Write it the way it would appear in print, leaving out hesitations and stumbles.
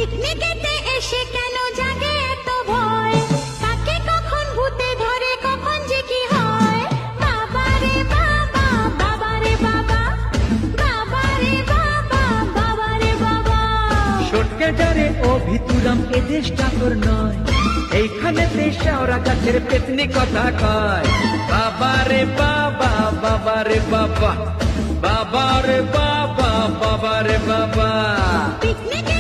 পিকনিকেতে এসে কেন জাগে এত ভয়, কাকে কখন ভূতে ধরে কখন যে কি হয়। বাবা রে বাবা, বাবা রে বাবা, বাবা রে বাবা, বাবা রে বাবা। সটকে যারে ও ভিতুরাম এ দেশটা তোর নয়, এইখানেতে শেওড়া গাছের পেতনি কথা কয়। বাবা রে বাবা, বাবা রে বাবা, বাবা রে বাবা, বাবা রে বাবা। পিকনিকে